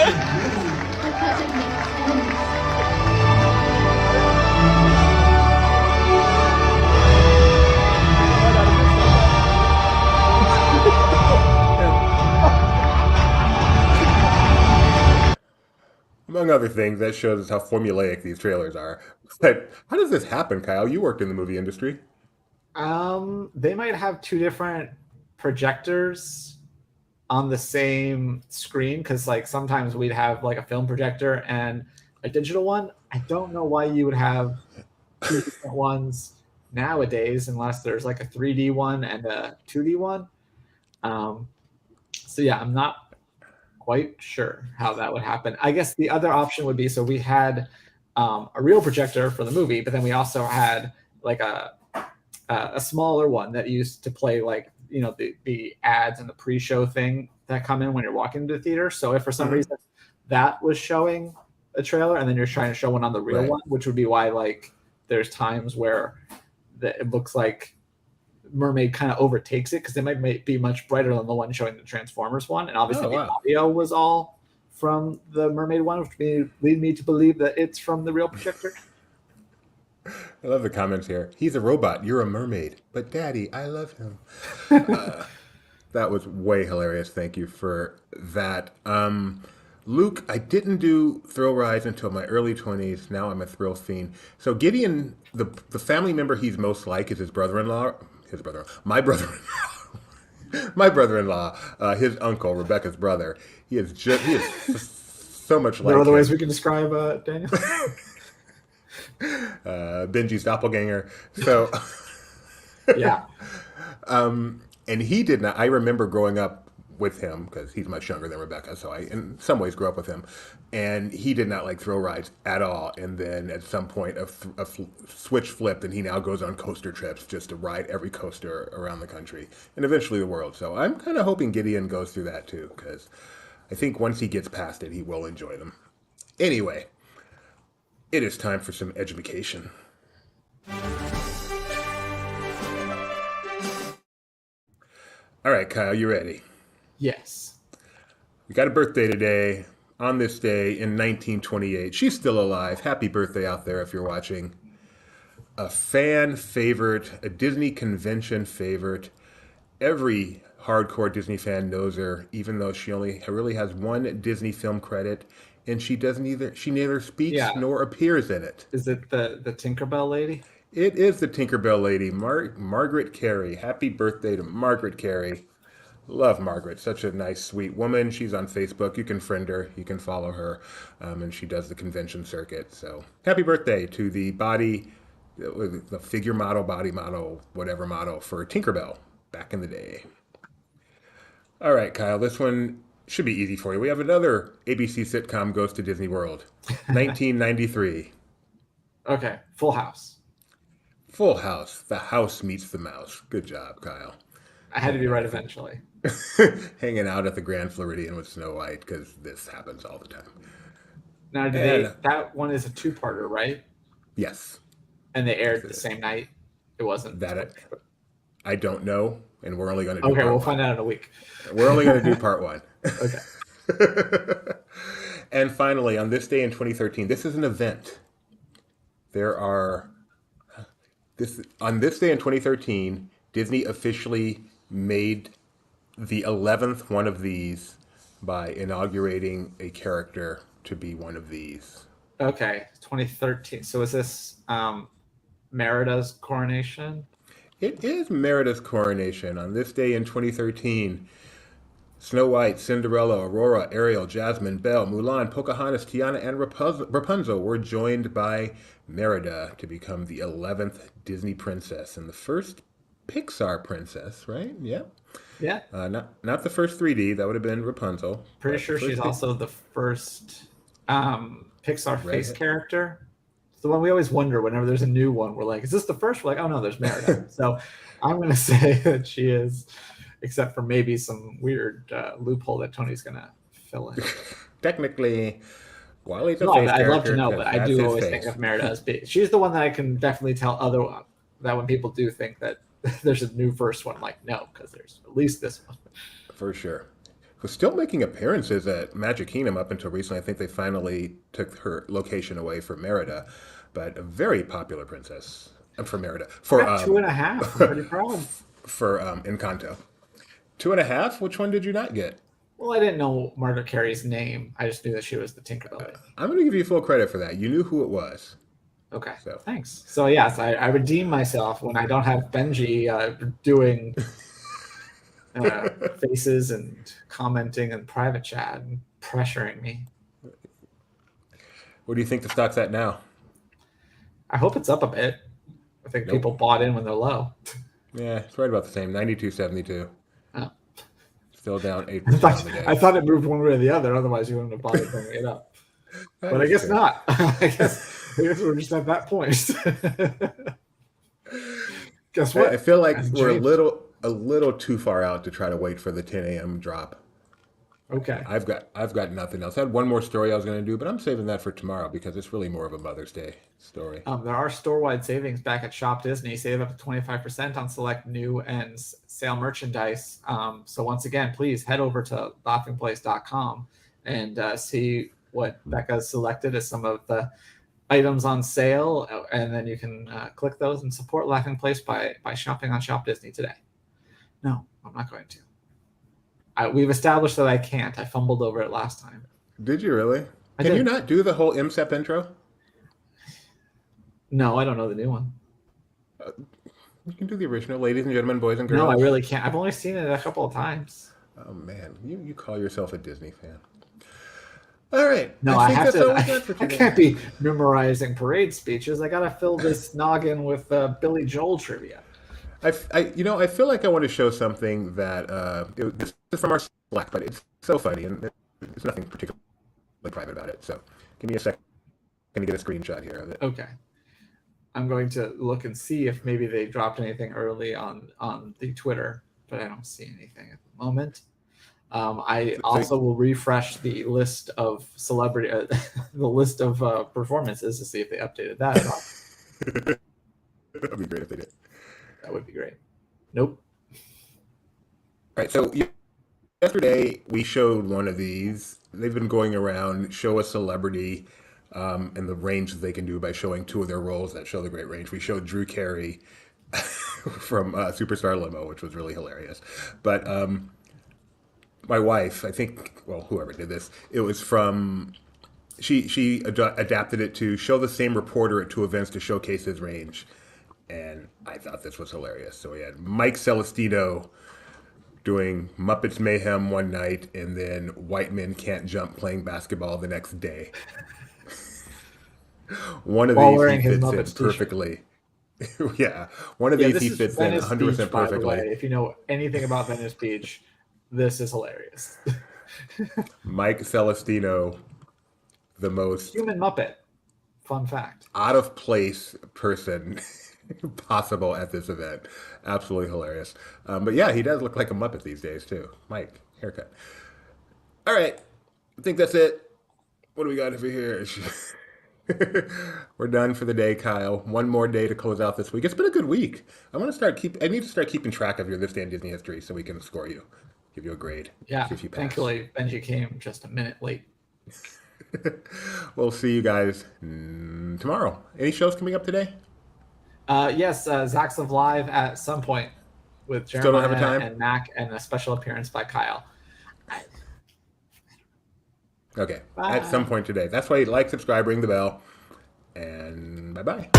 Among other things, that shows us how formulaic these trailers are. But how does this happen, Kyle? You worked in the movie industry. They might have two different projectors on the same screen because, like, sometimes we'd have like a film projector and a digital one. I don't know why you would have two different ones nowadays unless there's like a 3D one and a 2D one. So yeah, I'm not quite sure how that would happen. I guess the other option would be, so we had a real projector for the movie, but then we also had like a smaller one that used to play, like, you know, the ads and the pre-show thing that come in when you're walking into the theater. So if for some reason that was showing a trailer and then you're trying to show one on the real one, which would be why, like, there's times where it looks like Mermaid kind of overtakes it because it might be much brighter than the one showing the Transformers one, and obviously the audio was all from the Mermaid one, which lead me to believe that it's from the real projector. I love the comments here. He's a robot. You're a mermaid. But Daddy, I love him. That was way hilarious. Thank you for that. Luke, I didn't do thrill rides until my early 20s. Now I'm a thrill fiend. So Gideon, the family member he's most like is his brother-in-law. My brother-in-law. My brother-in-law, his uncle, Rebecca's brother. He is so much like. There are other ways we can describe Daniel. Benji's doppelganger. So yeah. And he did not. I remember growing up with him because he's much younger than Rebecca, so I in some ways grew up with him, and he did not like thrill rides at all. And then at some point a switch flipped, and he now goes on coaster trips just to ride every coaster around the country and eventually the world. So I'm kind of hoping Gideon goes through that too, because I think once he gets past it, he will enjoy them. Anyway, it is time for some education. All right, Kyle, you ready? Yes. We got a birthday today, on this day in 1928. She's still alive. Happy birthday out there if you're watching. A fan favorite, a Disney convention favorite. Every hardcore Disney fan knows her, even though she only really has one Disney film credit, and she neither speaks nor appears in it. Is it the Tinkerbell lady? It is the Tinkerbell lady, Margaret Carey. Happy birthday to Margaret Carey. Love Margaret. Such a nice, sweet woman. She's on Facebook. You can friend her. You can follow her. And she does the convention circuit. So happy birthday to the figure model, body model, whatever model for Tinkerbell back in the day. All right, Kyle, this one should be easy for you. We have another ABC sitcom goes to Disney World. 1993. Okay, Full House. Full House. The house meets the mouse. Good job, Kyle. I had to be right eventually. Hanging out at the Grand Floridian with Snow White, because this happens all the time. Now, that one is a two-parter, right? Yes. And they aired the same night? It wasn't? I don't know, and we're only going to do Okay, we'll find out in a week. We're only going to do part one. Okay. And finally, on this day in 2013, this is an event. On this day in 2013, Disney officially made the 11th one of these by inaugurating a character to be one of these. Okay, 2013. So is this Merida's Coronation? It is Meridas Coronation. On this day in 2013, Snow White, Cinderella, Aurora, Ariel, Jasmine, Belle, Mulan, Pocahontas, Tiana, and Rapunzel were joined by Merida to become the 11th Disney princess and the first Pixar princess, right? Yep. Yeah. Not the first 3D. That would have been Rapunzel. Pretty sure she's also the first Pixar face character. It's the one we always wonder whenever there's a new one. We're like, is this the first? We're like, oh no, there's Merida. So I'm going to say that she is, except for maybe some weird loophole that Tony's going to fill in. Technically, Wally's a no, face I'd love to character, know, but I do always think of Merida as being. She's the one that I can definitely tell that when people do think that there's a new first one, I'm like, no, because there's at least this one. For sure. Was still making appearances at Magic Kingdom up until recently. I think they finally took her location away for Merida, but a very popular princess for Merida. For 2.5. I'm pretty proud. For Encanto. 2.5? Which one did you not get? Well, I didn't know Margaret Carey's name. I just knew that she was the Tinkerbell. I'm going to give you full credit for that. You knew who it was. Okay, so thanks. So yes, I redeem myself when I don't have Benji doing faces and commenting in private chat and pressuring me. What do you think the stock's at now? I hope it's up a bit. I think people bought in when they're low. Yeah, it's right about the same, 92.72. Oh. Still down 8% on the day. I thought it moved one way or the other. Otherwise, you wouldn't have bothered bringing it up. But I guess not. I guess we're just at that point. Guess what? I feel like we're a little too far out to try to wait for the 10 a.m. drop. Okay. I've got nothing else. I had one more story I was going to do, but I'm saving that for tomorrow because it's really more of a Mother's Day story. There are store-wide savings back at Shop Disney. Save up to 25% on select new and sale merchandise. So once again, please head over to laughingplace.com and see what Becca's selected as some of the items on sale, and then you can click those and support Laughing Place by shopping on Shop Disney today. No, I'm not going to. We've established that I can't. I fumbled over it last time. Did you really? Can you not do the whole MSEP intro? No, I don't know the new one. You can do the original, ladies and gentlemen, boys and girls. No, I really can't. I've only seen it a couple of times. Oh man, you call yourself a Disney fan. All right. No, I have to. I can't be memorizing parade speeches. I got to fill this noggin with Billy Joel trivia. I feel like I want to show something that this is from our Slack, but it's so funny and there's nothing particularly private about it. So give me a second to get a screenshot here of it. Okay. I'm going to look and see if maybe they dropped anything early on the Twitter, but I don't see anything at the moment. I also will refresh the list of performances to see if they updated that at all. That'd be great if they did. That would be great. Nope. All right. So yesterday we showed one of these. They've been going around, show a celebrity and the range that they can do by showing two of their roles that show the great range. We showed Drew Carey from Superstar Limo, which was really hilarious. But my wife, I think, well, whoever did this, it was from, she adapted it to show the same reporter at two events to showcase his range. And I thought this was hilarious. So we had Mike Celestino doing Muppets Mayhem one night and then White Men Can't Jump playing basketball the next day. One of these he fits in perfectly. Yeah, one of these he fits in 100% perfectly. If you know anything about Venice Beach, this is hilarious. Mike Celestino, the most human Muppet. Fun fact. Out of place person possible at this event. Absolutely hilarious. But yeah, he does look like a Muppet these days too. Mike, haircut. All right, I think that's it. What do we got over here? We're done for the day, Kyle. One more day to close out this week. It's been a good week. I need to start keeping track of your This Day in Disney History so we can score you, give you a grade. Yeah, thankfully Benji came just a minute late. We'll see you guys tomorrow. Any shows coming up today? Yes, Zach's of Live at some point with Jeremiah and Mac, and a special appearance by Kyle. Okay. Bye. At some point today. That's why you like, subscribe, ring the bell, and bye-bye.